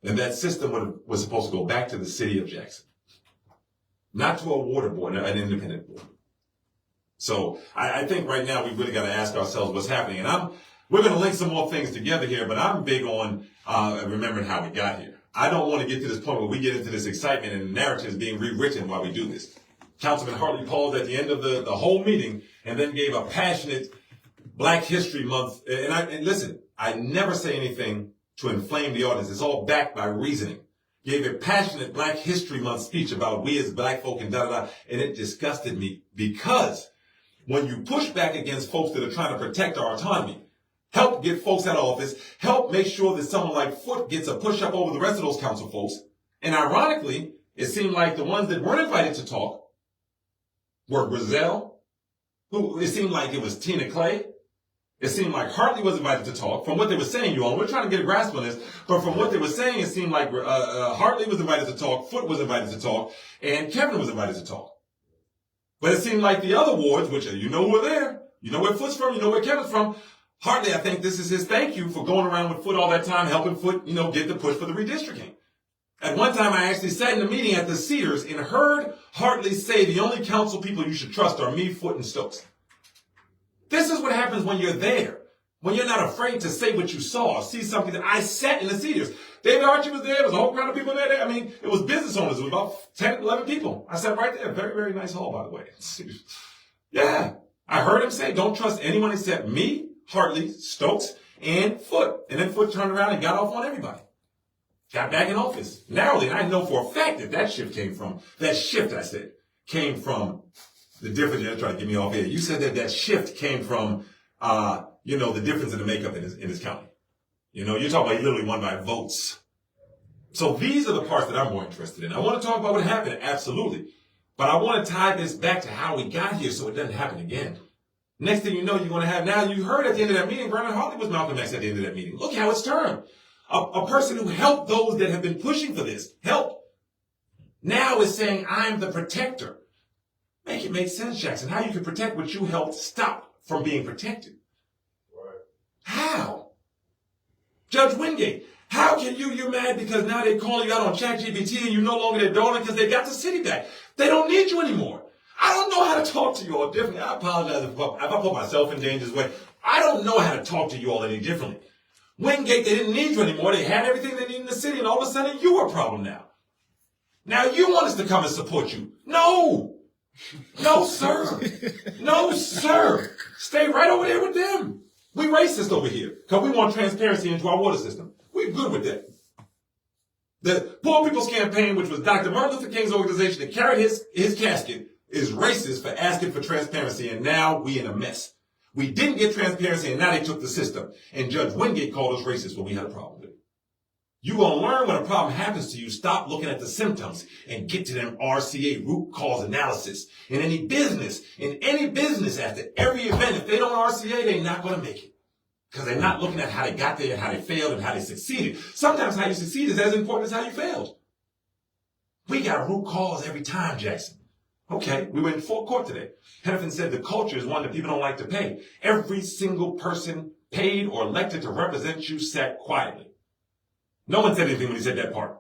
then that system was supposed to go back to the city of Jackson, not to a water board, an independent board. So I think right now we've really got to ask ourselves what's happening. And we're going to link some more things together here, but I'm big on remembering how we got here. I don't want to get to this point where we get into this excitement and the narrative is being rewritten while we do this. Councilman Hartley paused at the end of the whole meeting and then gave a passionate Black History Month. And listen, I never say anything to inflame the audience. It's all backed by reasoning. Gave a passionate Black History Month speech about we as Black folk and da-da-da. And it disgusted me because when you push back against folks that are trying to protect our autonomy, help get folks out of office, help make sure that someone like Foote gets a push-up over the rest of those council folks. And ironically, it seemed like the ones that weren't invited to talk were Grizel, who it seemed like it was Tina Clay. It seemed like Hartley was invited to talk. From what they were saying, you all, we're trying to get a grasp on this, but from what they were saying, it seemed like Hartley was invited to talk, Foote was invited to talk, and Kevin was invited to talk. But it seemed like the other wards, which you know who are there, you know where Foote's from, you know where Kevin's from, Hartley, I think this is his thank you for going around with Foote all that time, helping Foote, get the push for the redistricting. At one time, I actually sat in a meeting at the Cedars and heard Hartley say the only council people you should trust are me, Foote, and Stokes. This is what happens when you're there. When you're not afraid to say what you saw, or see something that I sat in the Cedars. David Archie was there. There was a whole crowd of people there. I mean, it was business owners. It was about 10, 11 people. I sat right there. Very, very nice hall, by the way. Yeah. I heard him say, don't trust anyone except me, Hartley, Stokes, and Foote. And then Foote turned around and got off on everybody. Got back in office. Narrowly. And I know for a fact that shift came from the difference. You're trying to get me off here. You said that shift came from, the difference in the makeup in his county. You're talking about he literally won by votes. So these are the parts that I'm more interested in. I want to talk about what happened, absolutely. But I want to tie this back to how we got here so it doesn't happen again. Next thing you know, you're going to have, now you heard at the end of that meeting, Vernon Hartley was Malcolm X at the end of that meeting. Look how it's turned. A person who helped those that have been pushing for this, help, now is saying, I'm the protector. Make it make sense, Jackson. How you can protect what you helped stop from being protected. Right. How? Judge Wingate, how can you're mad because now they're calling you out on ChatGPT and you're no longer their darling because they got the city back. They don't need you anymore. I don't know how to talk to you all differently. I apologize if I put myself in danger's way. I don't know how to talk to you all any differently. Wingate, they didn't need you anymore. They had everything they needed in the city and all of a sudden you are a problem now. Now you want us to come and support you. No. No, sir. No, sir. Stay right over there with them. We racist over here because we want transparency into our water system. We're good with that. The Poor People's Campaign, which was Dr. Martin Luther King's organization that carried his casket, is racist for asking for transparency, and now we in a mess. We didn't get transparency, and now they took the system. And Judge Wingate called us racist when we had a problem with it. You gonna learn when a problem happens to you, stop looking at the symptoms and get to them RCA, root cause analysis. In any business, after every event, if they don't RCA, they're not gonna make it. Because they're not looking at how they got there, how they failed, and how they succeeded. Sometimes how you succeed is as important as how you failed. We got root cause every time, Jackson. Okay, we went in full court today. Hennepin said the culture is one that people don't like to pay. Every single person paid or elected to represent you sat quietly. No one said anything when he said that part.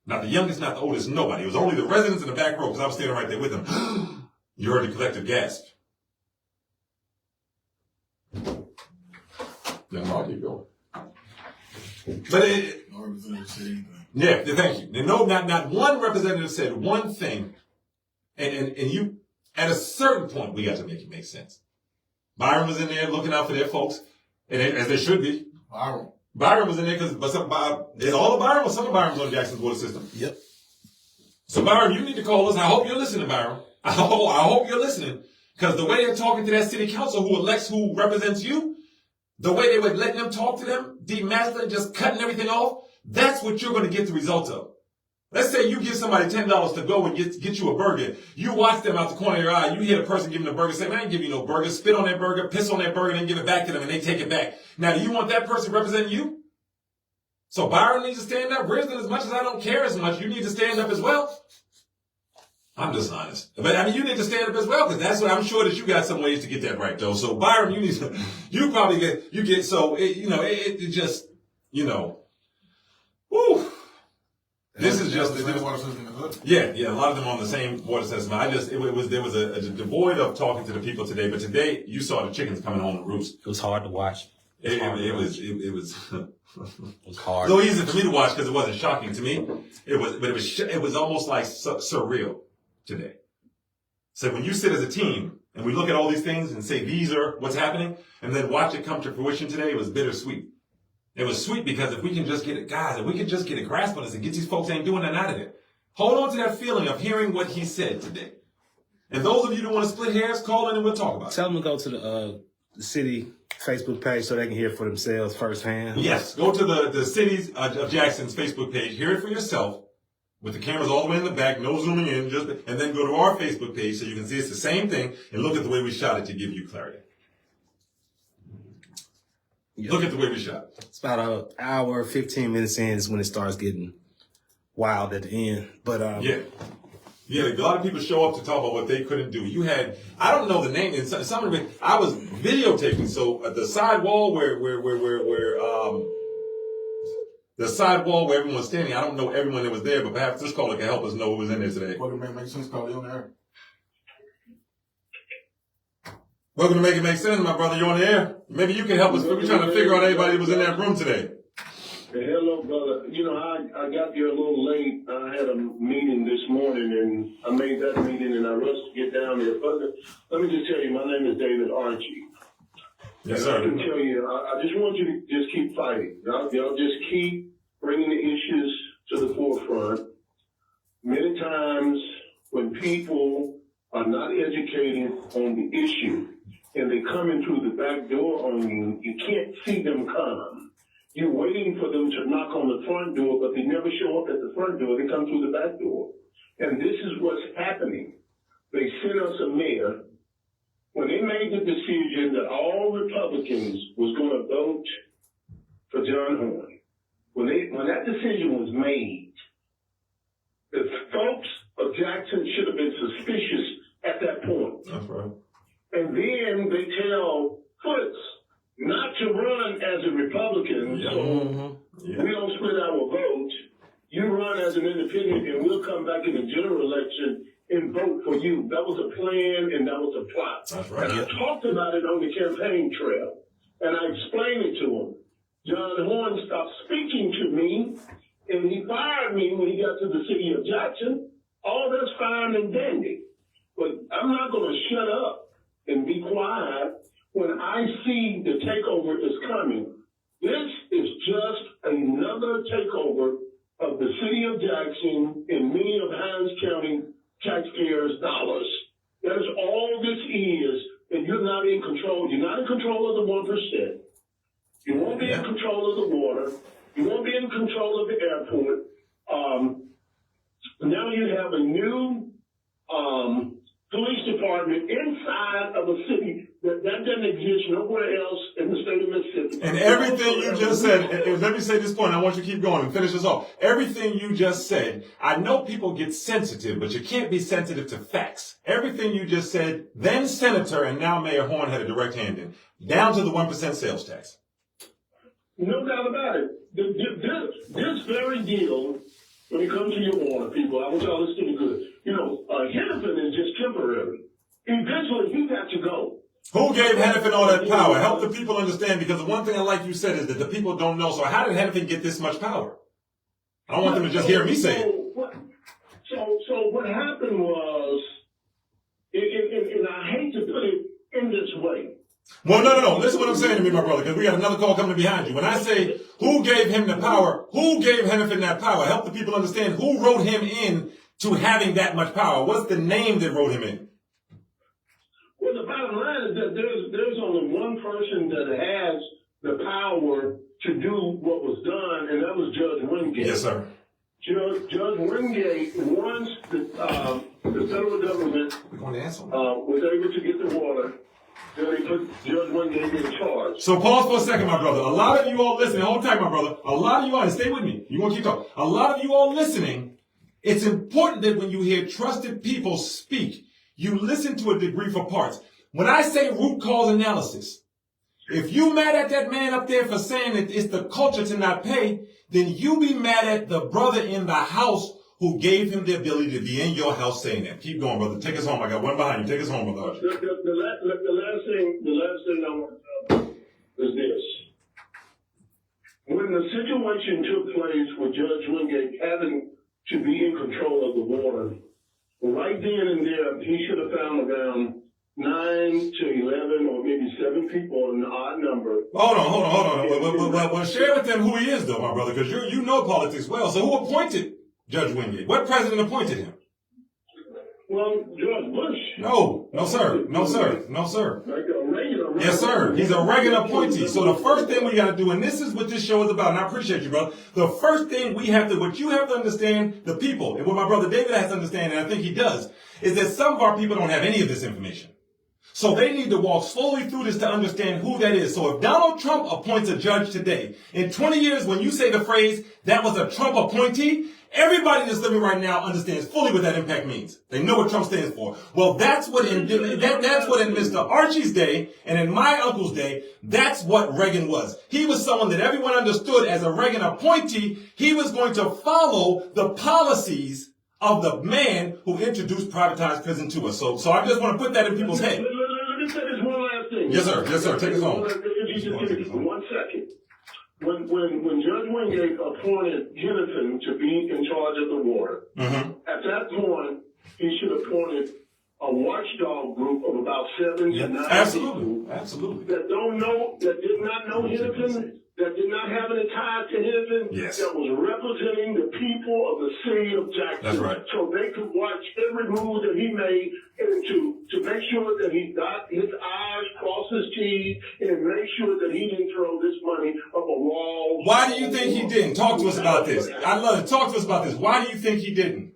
Not the youngest, not the oldest, nobody. It was only the residents in the back row because I was standing right there with them. You heard the collective gasp. Then I'll keep going. But it, No representative said anything. yeah, thank you. And no, not one representative said one thing. And you, at a certain point, we got to make it make sense. Byron was in there looking out for their folks, and as there should be. Byron was in there because is all of Byron or some of Byron's on Jackson's water system? Yep. So Byron, you need to call us. I hope you're listening, Byron. I hope you're listening. Because the way they're talking to that city council who represents you, the way they were letting them talk to them, demastering, just cutting everything off, that's what you're going to get the result of. Let's say you give somebody $10 to go and get you a burger. You watch them out the corner of your eye. You hear the person giving the burger, say, man, I ain't give you no burger. Spit on that burger, piss on that burger, and then give it back to them, and they take it back. Now, do you want that person representing you? So Byron needs to stand up. Wisdom, as much as I don't care as much, you need to stand up as well. I'm just honest. But I mean, you need to stand up as well, because that's what I'm sure that you got some ways to get that right, though. So Byron, you probably get, so, it just, whew. This is just the same water system as us. Yeah, a lot of them on the same water system. There was a devoid of talking to the people today, but today you saw the chickens coming home to roost. It was hard to watch. It was It was hard. so easy for me to watch because it wasn't shocking to me. It was almost like surreal today. So when you sit as a team and we look at all these things and say these are what's happening, and then watch it come to fruition today, it was bittersweet. It was sweet because if we can just get it, guys, if we can just get a grasp on this and get these folks ain't doing nothing out of it. Hold on to that feeling of hearing what he said today. And those of you that want to split hairs, call in and we'll talk about it. Tell them to go to the city Facebook page so they can hear it for themselves firsthand. Yes, go to the cities of Jackson's Facebook page, hear it for yourself, with the cameras all the way in the back, no zooming in, and then go to our Facebook page so you can see it's the same thing and look at the way we shot it to give you clarity. Yep. Look at the way we shot. It's about an hour, 15 minutes in is when it starts getting wild at the end. But yeah, a lot of people show up to talk about what they couldn't do. You had, I don't know the name, and some of it, I was videotaping. So at the side wall where the side wall where everyone was standing, I don't know everyone that was there, but perhaps this caller can help us know who was in there today. Welcome to Make Sense, call you on the air. Welcome to Make It Make Sense, my brother. You're on the air. Maybe you can help us. We're trying to figure out everybody that was in that room today. Hello, brother. I got here a little late. I had a meeting this morning, and I made that meeting, and I rushed to get down there. But let me just tell you, my name is David Archie. Yes, and sir. I can tell you, I just want you to just keep fighting. Y'all just keep bringing the issues to the forefront. Many times when people are not educated on the issue, and they come in through the back door on you, you can't see them come. You're waiting for them to knock on the front door, but they never show up at the front door. They come through the back door. And this is what's happening. They sent us a mayor. When they made the decision that all Republicans was going to vote for John Horn, when that decision was made, the folks of Jackson should have been suspicious at that point. That's right. And then they tell Foots not to run as a Republican, so we don't split our vote. You run as an independent, and we'll come back in the general election and vote for you. That was a plan, and that was a plot. That's right. And I talked about it on the campaign trail, and I explained it to him. John Horn stopped speaking to me, and he fired me when he got to the city of Jackson. All that's fine and dandy. But I'm not going to shut up and be quiet when I see the takeover is coming. This is just another takeover of the city of Jackson and many of Hines County taxpayers' dollars. That is all this is, and you're not in control. You're not in control of the 1%. You won't be in control of the water. You won't be in control of the airport. Now you have a new police department inside of a city that doesn't exist nowhere else in the state of Mississippi. And everything you just said, let me say this point, I want you to keep going and finish this off. Everything you just said, I know people get sensitive, but you can't be sensitive to facts. Everything you just said, then Senator and now Mayor Horn had a direct hand in, down to the 1% sales tax. No doubt about it. This very deal, when it comes to your water, people, I want y'all to listen to me good. You know, Hennepin is just temporary. Eventually, he got to go. Who gave Hennepin all that power? Help the people understand, because the one thing I like you said is that the people don't know. So how did Hennepin get this much power? I don't want them to just hear me say it. So what happened was, and I hate to put it in this way. Well, no. Listen what I'm saying to me, my brother, because we got another call coming behind you. When I say who gave him the power, who gave Hennepin that power? Help the people understand who wrote him in to having that much power. What's the name that wrote him in? Well, the bottom line is that there's only one person that has the power to do what was done, and that was Judge Wingate. Yes, sir. Judge Wingate, once the federal government was able to get the water, then they put Judge Wingate in charge. So pause for a second, my brother. A lot of you all listening, hold tight, my brother. A lot of you all, and stay with me. You won't keep talking. A lot of you all listening, it's important that when you hear trusted people speak, you listen to a degree for parts. When I say root cause analysis, if you mad at that man up there for saying that it's the culture to not pay, then you be mad at the brother in the house who gave him the ability to be in your house saying that. Keep going, brother. Take us home. I got one behind you. Take us home, brother. The last thing I want to tell you is this. When the situation took place with Judge Wingate having to be in control of the water, right then and there, he should have found around 9 to 11 or maybe 7 people, an odd number. Hold on. Well, share with them who he is, though, my brother, because you know politics well. So who appointed Judge Wingate? What president appointed him? Well, George Bush. No, sir. Yes, sir. He's a Reagan appointee. So the first thing we got to do, and this is what this show is about, and I appreciate you, brother. The first thing what you have to understand, the people, and what my brother David has to understand, and I think he does, is that some of our people don't have any of this information. So they need to walk slowly through this to understand who that is. So if Donald Trump appoints a judge today, in 20 years, when you say the phrase, that was a Trump appointee, everybody that's living right now understands fully what that impact means. They know what Trump stands for. Well, that's what in Mr. Archie's day and in my uncle's day, that's what Reagan was. He was someone that everyone understood as a Reagan appointee. He was going to follow the policies of the man who introduced privatized prison to us. So I just want to put that in people's head. Let me say this one last thing. Yes, sir. Take us home. If you just give me 1 second. When Judge Wingate appointed Hennepin to be in charge of the water, at that point, he should have appointed a watchdog group of about 7 to 9 people. Absolutely. That did not know Hennepin, that did not have any ties to Hennepin, that was representing the people of the city of Jackson. That's right. So they could watch every move that he made and to make sure that he got his I's, crossed his T's, and make sure that he didn't throw this money up a wall. Why do you think he didn't? Talk to us about this. I love it. Talk to us about this. Why do you think he didn't?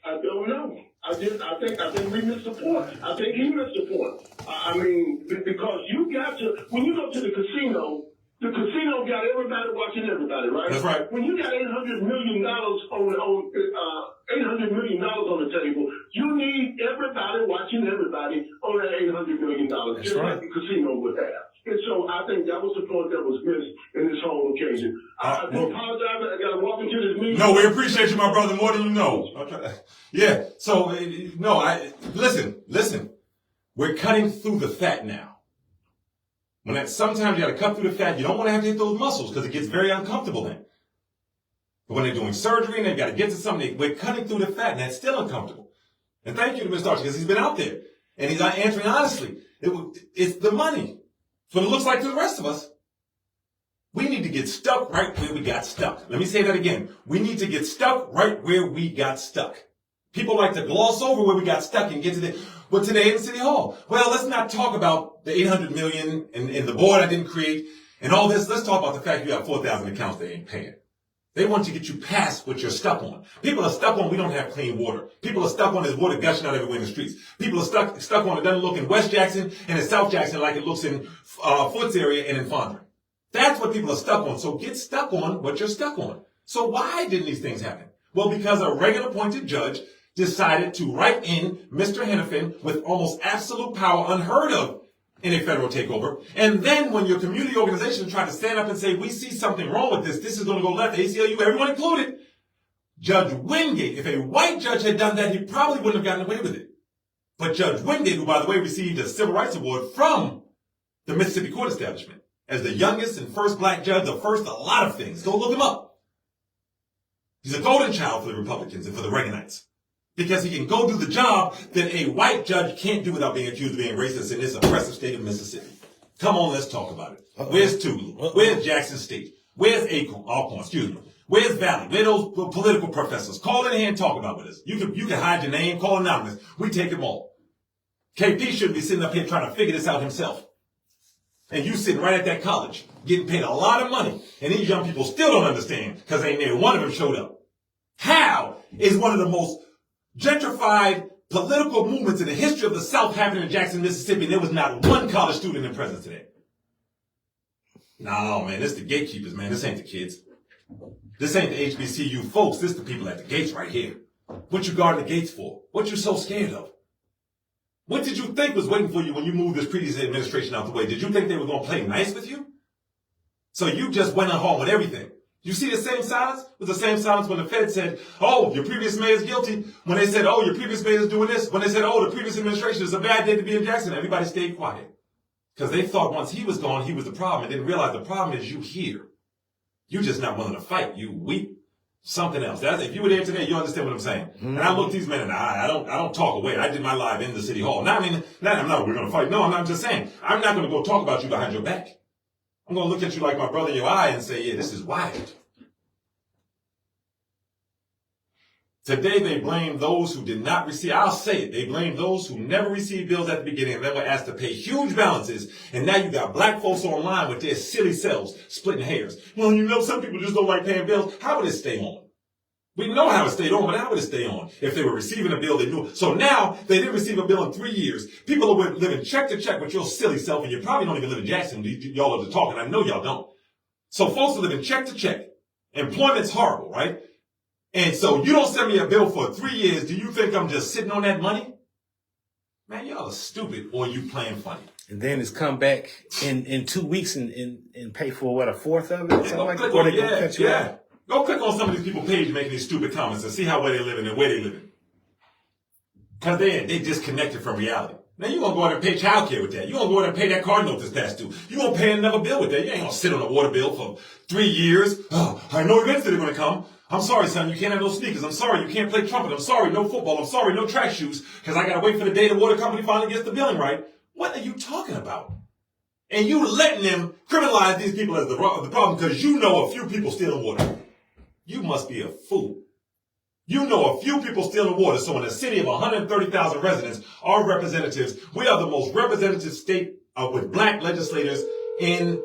I don't know. I think we missed the point. I think he missed the point. I mean, because you got to, when you go to the casino got everybody watching everybody, right? That's right. When you got $800 million on the table, you need everybody watching everybody on that $800 million, just like the casino would have. And so I think that was the point that was missed in this whole occasion. I do apologize. I got to walk into this meeting. No, we appreciate you, my brother, more than you know. Okay. Yeah. So listen. We're cutting through the fat now. Sometimes you got to cut through the fat. You don't want to have to hit those muscles because it gets very uncomfortable then. But when they're doing surgery and they've got to get to something, we're cutting through the fat and that's still uncomfortable. And thank you to Mr. Archie because he's been out there and he's answering honestly. It's the money. So it looks like to the rest of us. We need to get stuck right where we got stuck. Let me say that again. We need to get stuck right where we got stuck. People like to gloss over where we got stuck and get to today in City Hall. Well, let's not talk about the $800 million and the board I didn't create. And all this, let's talk about the fact you have 4,000 accounts they ain't paying. They want to get you past what you're stuck on. People are stuck on we don't have clean water. People are stuck on there's water gushing out everywhere in the streets. People are stuck on it doesn't look in West Jackson and in South Jackson like it looks in Foots area and in Fondren. That's what people are stuck on. So get stuck on what you're stuck on. So why didn't these things happen? Well, because a regular appointed judge decided to write in Mr. Hennepin with almost absolute power unheard of in a federal takeover. And then when your community organization tried to stand up and say, we see something wrong with this, this is going to go left, ACLU, everyone included, Judge Wingate, if a white judge had done that, he probably wouldn't have gotten away with it. But Judge Wingate, who by the way received a civil rights award from the Mississippi court establishment as the youngest and first black judge, the first a lot of things. Go look him up. He's a golden child for the Republicans and for the Reaganites. Because he can go do the job that a white judge can't do without being accused of being racist in this oppressive state of Mississippi. Come on, let's talk about it. Where's Tulu? Where's Jackson State? Where's Alcorn? Excuse me. Where's Valley? Where are those political professors? Call in here and talk about with us. You can hide your name, call anonymous. We take them all. KP shouldn't be sitting up here trying to figure this out himself. And you sitting right at that college, getting paid a lot of money. And these young people still don't understand because ain't never one of them showed up. How is one of the most gentrified political movements in the history of the South happening in Jackson, Mississippi, and there was not one college student in presence today? No, man, this the gatekeepers, man. This ain't the kids. This ain't the HBCU folks. This the people at the gates right here. What you guarding the gates for? What you so scared of? What did you think was waiting for you when you moved this previous administration out the way? Did you think they were going to play nice with you? So you just went on home with everything. You see the same silence? It was the same silence when the Fed said, oh, your previous mayor's guilty. When they said, oh, your previous mayor's doing this. When they said, oh, the previous administration is a bad day to be in Jackson. Everybody stayed quiet. Because they thought once he was gone, he was the problem. And didn't realize the problem is you here. You just not willing to fight. You weak. Something else. If you were there today, you understand what I'm saying. Mm-hmm. And I look these men in the eye. I don't talk away. I did my live in the city hall. Now, we're going to fight. No, I'm not just saying. I'm not going to go talk about you behind your back. I'm going to look at you like my brother in your eye and say, yeah, this is wild. Today, they blame those who did not receive, I'll say it, they blame those who never received bills at the beginning and then were asked to pay huge balances. And now you got black folks online with their silly selves splitting hairs. Well, some people just don't like paying bills. How would it stay on? We know how it stayed on, but how would it stay on? If they were receiving a bill, they knew. So now, they didn't receive a bill in 3 years. People are living check to check with your silly self, and you probably don't even live in Jackson. Y'all are the talking. I know y'all don't. So folks are living check to check. Employment's horrible, right? And so you don't send me a bill for 3 years. Do you think I'm just sitting on that money? Man, y'all are stupid, or you playing funny. And then it's come back in 2 weeks and pay for what, a fourth of it? Or something like that? Or they gonna cut you out. Go click on some of these people's page making these stupid comments and see how well they're living and where they're living. Because they disconnected from reality. Now you're going to go out and pay child care with that. You're going to go out and pay that car note that's past due. You're going to pay another bill with that. You ain't going to sit on a water bill for 3 years. Oh, I know eventually they're going to come. I'm sorry, son, you can't have no sneakers. I'm sorry, you can't play trumpet. I'm sorry, no football. I'm sorry, no track shoes. Because I got to wait for the day the water company finally gets the billing right. What are you talking about? And you letting them criminalize these people as the problem because you know a few people stealing water. You must be a fool. You know a few people stealing water. So in a city of 130,000 residents, our representatives, we are the most representative state with black legislators in...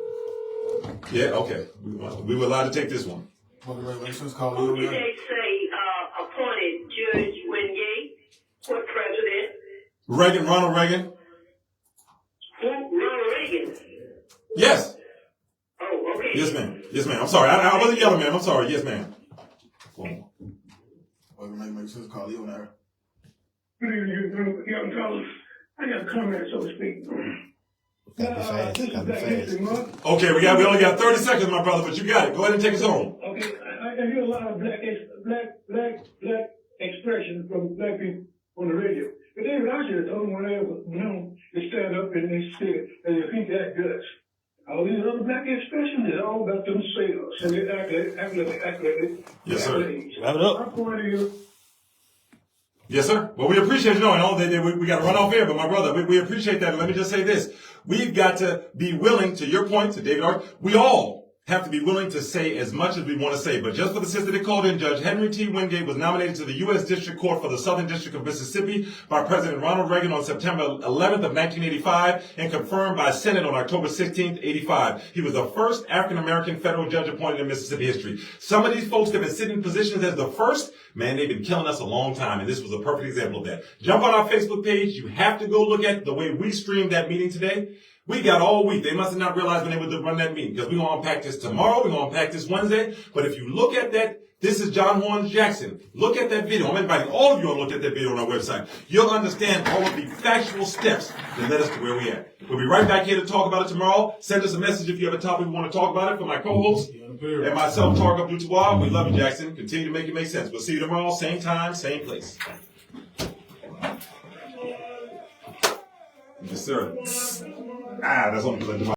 Yeah, okay. We were allowed to take this one. Who did they say appointed Judge Wingate? What president? Ronald Reagan. Who? Ronald Reagan? Yes. Oh, okay. Yes, ma'am. Yes, ma'am. I'm sorry. I wasn't yelling, ma'am. I'm sorry. Yes, ma'am. Make sense. Call you on there. Good evening, young fellas. I got a comment, so to speak. Okay, we only got 30 seconds, my brother, but you got it. Go ahead and take us home. Okay, I hear a lot of black expression from black people on the radio. But David, I should have told them when they were known to stand up and they said that if he got guts. All these other black expressions is all about themselves. And they act like it. Yes, sir. Wrap it up. My point of view. Yes, sir. Well, we appreciate you knowing we got to run off here, but my brother, we appreciate that. And let me just say this. We've got to be willing, to your point, to David Art, we all have to be willing to say as much as we want to say. But just for the sister that called in, Judge Henry T. Wingate was nominated to the U.S. District Court for the Southern District of Mississippi by President Ronald Reagan on September 11th of 1985 and confirmed by Senate on October 16th, 85. He was the first African-American federal judge appointed in Mississippi history. Some of these folks that have been sitting in positions as the first, man, they've been killing us a long time, and this was a perfect example of that. Jump on our Facebook page. You have to go look at the way we streamed that meeting today. We got all week. They must have not realized when they would run that meeting, because we're going to unpack this tomorrow. We're going to unpack this Wednesday. But if you look at that, this is John Horns Jackson. Look at that video. I'm inviting all of you to look at that video on our website. You'll understand all of the factual steps that led us to where we're at. We'll be right back here to talk about it tomorrow. Send us a message if you have a topic we want to talk about it for my co-host and myself, Targa Boutois. We love you, Jackson. Continue to make it make sense. We'll see you tomorrow, same time, same place. Yes, sir. That's only because I did my